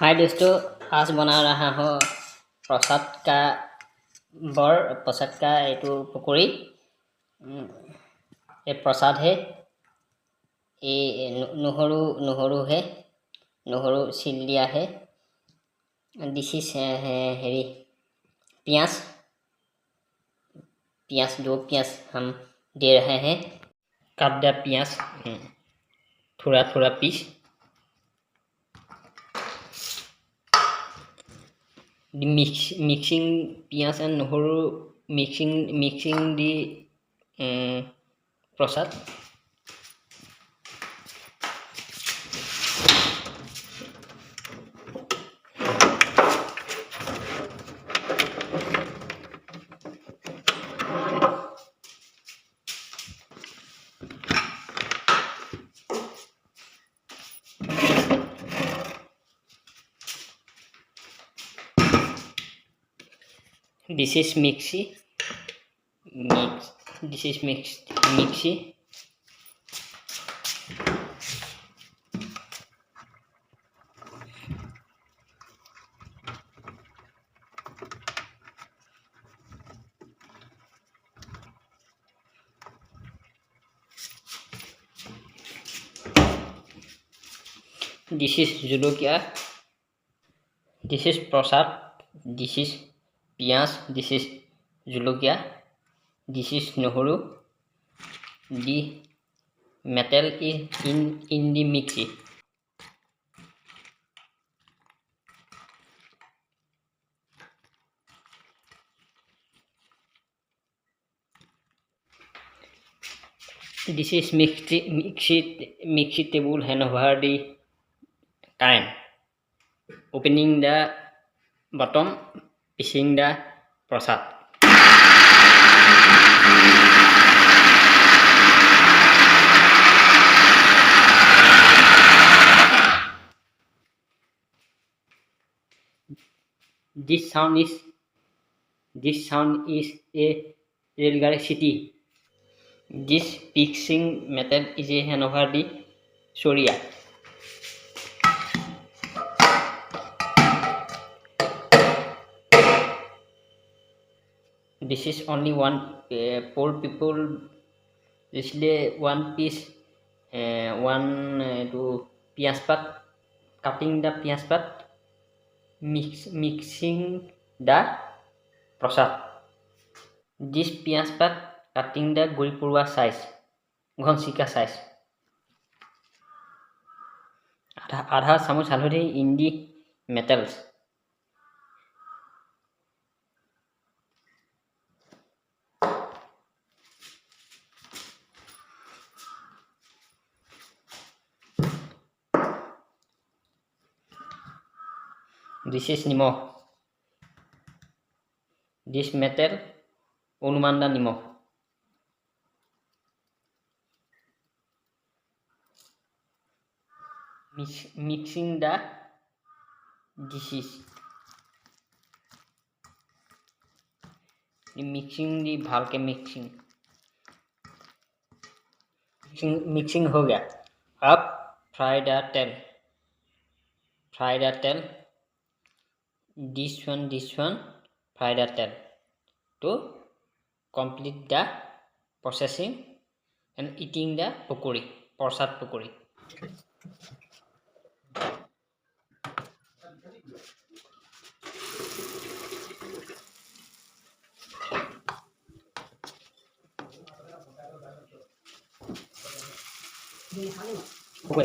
हाय दोस्तों, आज बना रहा हूँ प्रसाद का एटू पकौड़ी। ये प्रसाद है, ये नुहरु है, नुहरु छील लिया है। दिस इज हेरी प्याज दो प्याज हम दे रहे हैं। काट दिया प्याज थोड़ा piece. Mixing pias and nuhuru, mixing the prasad. This is mixie. This is mixie. This is jolokia. This is prasad. This is pias. This is jolokia. This is nuhuru. The metal is in the mixie. This is mixie table hand over the current. Opening the bottom, piecing the prasad. This sound is a railway city. This piecing method is a hand over the Soria. This is only one poor people. इसलिए one piece one to pias pat, cutting the pias pat, mixing the prasad. This pias pat cutting the guripurwa size, घनसिका size. आधा चामच हालधि in the metals. This is nimok. This metal onumanda nimok. Mixing the dishes. Mixing the bhalke mixing हो गया. अब fry the tail. This one fry the tail to complete the processing and eating the pokori, prasad pokori. Okay.